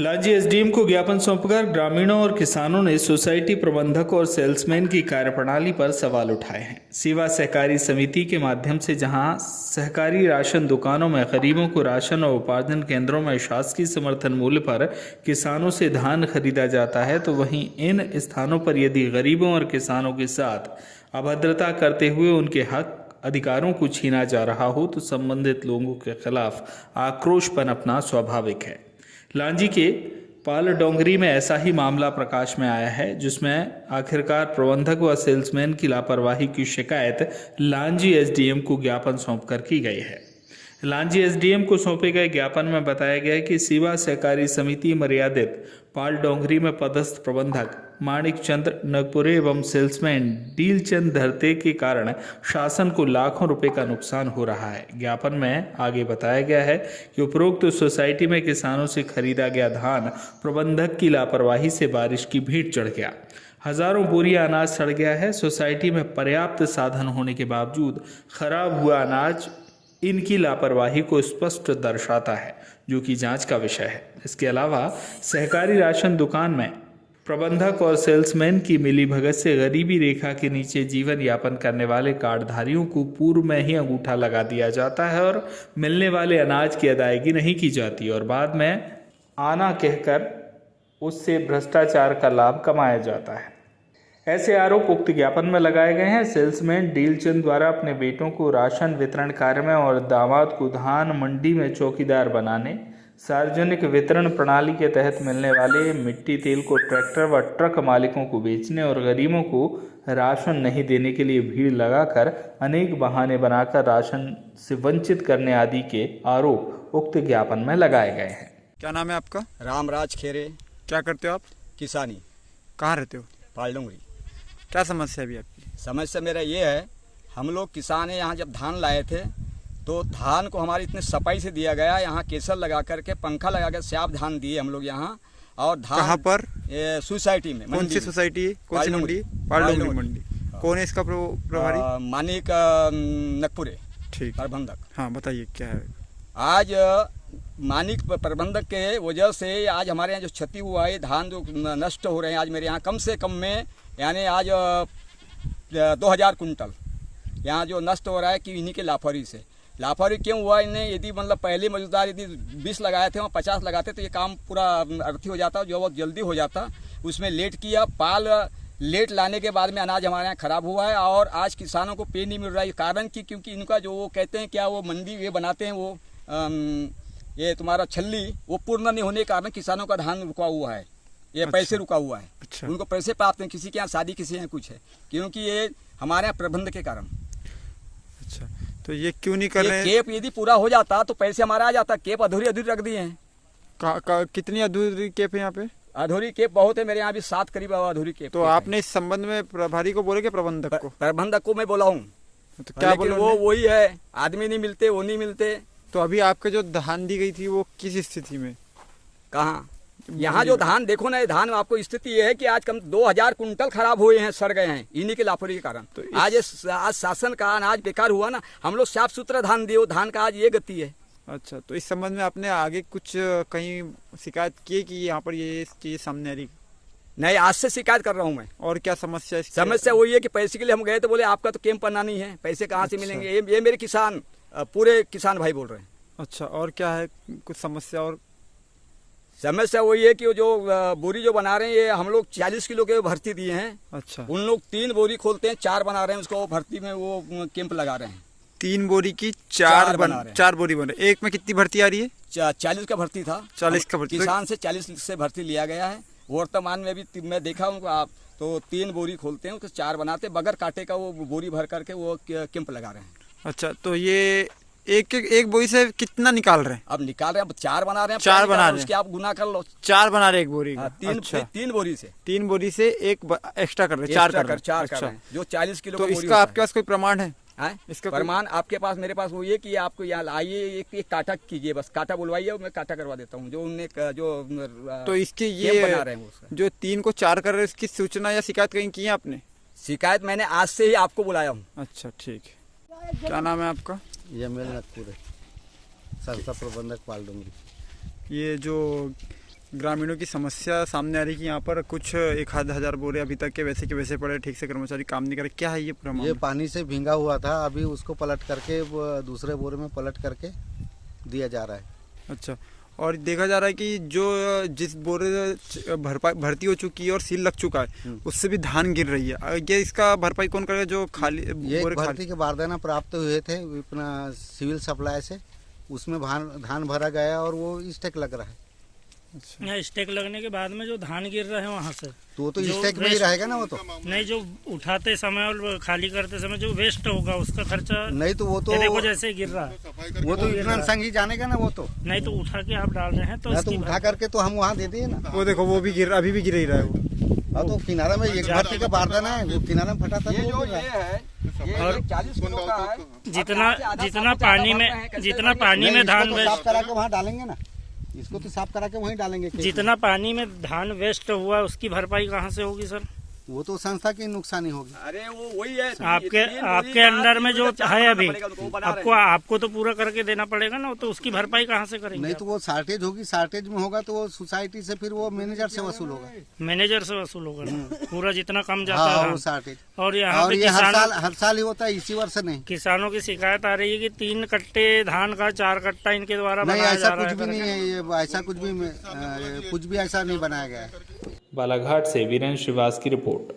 Lanji SDM को ज्ञापन सौंपकर ग्रामीणों और किसानों ने सोसाइटी प्रबंधक और सेल्समैन की कार्यप्रणाली पर सवाल उठाए हैं। सेवा सहकारी समिति के माध्यम से जहां सहकारी राशन दुकानों में गरीबों को राशन और उपार्जन केंद्रों में शासकीय समर्थन मूल्य पर किसानों से धान खरीदा जाता है, तो वहीं इन स्थानों पर यदि गरीबों और किसानों के साथ अभद्रता करते हुए उनके हक अधिकारों को छीना जा रहा हो तो संबंधित लोगों के खिलाफ आक्रोश पनपना स्वाभाविक है। लांजी के पाल डोंगरी में ऐसा ही मामला प्रकाश में आया है, जिसमें आखिरकार प्रबंधक व सेल्समैन की लापरवाही की शिकायत लांजी एसडीएम को ज्ञापन सौंपकर की गई है। लांजी एसडीएम को सौंपे गए ज्ञापन में बताया गया है कि सेवा सहकारी समिति मर्यादित पाल डोंगरी में पदस्थ प्रबंधक माणिक चंद्र नगपुरे एवं सेल्समैन डीलचंद धरते के कारण शासन को लाखों रुपए का नुकसान हो रहा है। ज्ञापन में आगे बताया गया है कि उपरोक्त सोसाइटी में किसानों से खरीदा गया धान प्रबंधक की लापरवाही से बारिश की भीड़ चढ़ गया, हजारों बोरी अनाज सड़ गया है। सोसाइटी में पर्याप्त साधन होने के बावजूद खराब हुआ अनाज इनकी लापरवाही को स्पष्ट दर्शाता है, जो कि जांच का विषय है। इसके अलावा सहकारी राशन दुकान में प्रबंधक और सेल्समैन की मिलीभगत से गरीबी रेखा के नीचे जीवन यापन करने वाले कार्डधारियों को पूर्व में ही अंगूठा लगा दिया जाता है और मिलने वाले अनाज की अदायगी नहीं की जाती और बाद में आना कहकर उससे भ्रष्टाचार का लाभ कमाया जाता है। ऐसे आरोप उक्त ज्ञापन में लगाए गए हैं। सेल्समैन डीलचंद द्वारा अपने बेटों को राशन वितरण कार्य में और दामाद को धान मंडी में चौकीदार बनाने, सार्वजनिक वितरण प्रणाली के तहत मिलने वाले मिट्टी तेल को ट्रैक्टर व ट्रक मालिकों को बेचने और गरीबों को राशन नहीं देने के लिए भीड़ लगाकर अनेक बहाने बनाकर राशन से वंचित करने आदि के आरोप उक्त ज्ञापन में लगाए गए हैं। क्या नाम है आपका? रामराज खेरे। क्या करते हो आप? किसानी। कहाँ रहते हो? पाल डोंगरी। क्या समस्या है अभी आपकी? समस्या मेरा ये है, हम लोग किसान हैं, यहाँ जब धान लाए थे तो धान को हमारी इतने सफाई से दिया गया, यहाँ केसर लगा करके पंखा लगा कर स्याप धान दिए हम लोग यहाँ। और धान कहाँ पर? सोसाइटी में। कौन सी सोसाइटी है? कौन सी मंडी? पाल डोंगरी मंडी। कौन है इसका प्रभारी? मानिक नगपुरे। ठीक, प्रबंधक। हाँ बताइए क्या है? आज मानिक प्रबंधक के वजह से आज हमारे यहाँ जो क्षति हुआ है, धान जो नष्ट हो रहे हैं, आज मेरे यहाँ कम से कम में यानी आज 2000 कुंटल यहाँ जो नष्ट हो रहा है कि इन्हीं के लापरवाही से। लापरवाही क्यों हुआ इन्हें? यदि मतलब पहले मौजूदार यदि 20 लगाए थे वहाँ 50 लगाते तो ये काम पूरा अर्थी हो जाता, जो बहुत जल्दी हो जाता। उसमें लेट किया, पाल लेट लाने के बाद में अनाज हमारे यहाँ ख़राब हुआ है और आज किसानों को पे नहीं मिल रहा है। कारण कि क्योंकि इनका जो वो कहते हैं क्या वो मंडी ये बनाते हैं, वो ये तुम्हारा छल्ली वो पूर्ण नहीं होने के कारण किसानों का धान रुका हुआ है, ये अच्छा। पैसे रुका हुआ है। अच्छा। उनको पैसे प्राप्त हैं, किसी के यहाँ शादी, किसी के यहाँ कुछ है, क्योंकि ये हमारे यहाँ प्रबंध के कारण। अच्छा, तो ये क्यों नहीं कर रहे हैं? केप यदि पूरा हो जाता तो पैसे हमारा आ जाता। केप अधूरी अधूरी रख दिए हैं। कितनी अधूरी केप है यहाँ पे? अधूरी केप बहुत है, मेरे यहाँ भी 7 करीब अधूरी केप। तो आपने इस संबंध में प्रभारी को बोले कि प्रबंधक को? प्रबंधक को मैं बोला हूँ, तो क्या बोले? वो वही है, आदमी नहीं मिलते, वो नहीं मिलते। तो अभी आपके जो धान दी गई थी वो किस स्थिति में? कहाँ? यहाँ जो धान देखो ना, ये धान आपको स्थिति ये है कि आज कम 2000 कुंटल खराब हुए हैं, सड़ गए हैं इन्हीं के लापरवाही के कारण। तो आज शासन का अनाज बेकार हुआ ना, हम लोग साफ सुथरा धान दिए, धान का आज ये गति है। अच्छा, तो इस संबंध में आपने आगे कुछ कहीं शिकायत की कि यहाँ पर ये चीज सामने आ रही? नहीं, आज से शिकायत कर रहा हूँ मैं। और क्या समस्या है? समस्या वही है कि पैसे के लिए हम गए तो बोले आपका तो कैंप बनना नहीं है, पैसे कहाँ से मिलेंगे? ये मेरे किसान, पूरे किसान भाई बोल रहे हैं। अच्छा, और क्या है कुछ समस्या? और समस्या वही है कि वो जो बोरी जो बना रहे हैं, ये हम लोग 40 किलो के भर्ती दिए हैं। अच्छा, उन लोग 3 बोरी खोलते हैं, 4 बना रहे हैं, उसको भर्ती में वो कैंप लगा रहे हैं। 3 बोरी की 4 बोरी बन रहे। एक में कितनी भर्ती आ रही है? 40 का भर्ती था। 40 का भर्ती? किसान से 40 से भर्ती लिया गया है। वर्तमान में भी मैं देखा उनको, आप तो 3 बोरी खोलते हैं, उसको 4 बनाते, बगैर कांटे का वो बोरी भर करके वो कैंप लगा रहे हैं। अच्छा, तो ये एक बोरी से कितना निकाल रहे हैं? अब निकाल रहे हैं, अब 4 बना रहे हैं। 4 बना रहे हैं, उसके आप गुना कर लो। 4 बना रहे एक बोरी का? 3 बोरी से 3 बोरी से एक एक्स्ट्रा कर रहे हैं, 4 कर रहे हैं। जो 40 किलो। तो इसका आपके पास कोई प्रमाण है? इसका प्रमाण आपके पास, मेरे पास वो ये कि आपको यहाँ आइए, एक काटा कीजिए, बस काटा बुलवाइए, मैं काटा करवा देता हूँ। जो उनने जो तो इसके ये बना रहे हैं जो 3 को 4 कर रहे हैं, इसकी सूचना या शिकायत कहीं की है आपने? शिकायत मैंने आज से ही आपको बुलाया हूँ। अच्छा, ठीक है। क्या नाम है आपका? ये मेरे नगपुर है, संस्था प्रबंधक पाल डोंगरी। ये जो ग्रामीणों की समस्या सामने आ रही है कि यहाँ पर कुछ 1,000 बोरे अभी तक के वैसे पड़े, ठीक से कर्मचारी काम नहीं करे। क्या है ये पूरा ये मामला? पानी से भींगा हुआ था, अभी उसको पलट करके दूसरे बोरे में पलट करके दिया जा रहा है। अच्छा, और देखा जा रहा है कि जो जिस बोरे भर्ती हो चुकी है और सील लग चुका है उससे भी धान गिर रही है। ये इसका भरपाई कौन करेगा जो खाली ये बोरे भर्ती के बारदाना प्राप्त हुए थे अपना सिविल सप्लाई से, उसमें धान भरा गया और वो स्टेक लग रहा है। यहाँ स्टेक लगने के बाद में जो धान गिर रहे हैं वहाँ से, तो वो तो जो स्टेक में ही रहेगा ना, वो तो नहीं जो उठाते समय और खाली करते समय जो वेस्ट होगा उसका खर्चा नहीं, तो वो तो देखो जैसे ही गिर रहा है वो तो इतना संग ही जानेगा ना, वो तो नहीं तो उठा के आप डाल रहे हैं तो ना, तो इसकी उठा करके तो हम वहाँ दे दिए ना। वो देखो वो भी गिर, अभी भी गिर ही रहा है वो। हाँ, तो किनारा में एक भर्ती का बारदाना है, वो किनारा में फटा था। ये जो ये है ये 40 किलो का है। जितना पानी में धान साफ करा के वहाँ डालेंगे ना, इसको तो साफ करा के वहीं डालेंगे। जितना पानी में धान वेस्ट हुआ उसकी भरपाई कहाँ से होगी सर? वो तो संस्था की नुकसानी होगी। अरे वो वही है आपके अंडर में जो है अभी आपको तो पूरा करके देना पड़ेगा ना, तो उसकी भरपाई कहाँ से करेंगे? नहीं तो वो शार्टेज होगी, शार्टेज में होगा तो वो सोसाइटी से फिर वो मैनेजर से वसूल होगा। मैनेजर से वसूल होगा पूरा जितना कम जाता हाँ, है वो शार्टेज। और यहाँ और पे ये हर साल ही होता है, इसी वर्ष नहीं। किसानों की शिकायत आ रही है कि 3 कट्टे धान का 4 कट्टा इनके द्वारा नहीं, बनाया ऐसा जा रहा कुछ भी नहीं करके। है, ये ऐसा कुछ भी ऐसा नहीं बनाया गया है। बालाघाट से वीरेंद्र श्रीवास की रिपोर्ट।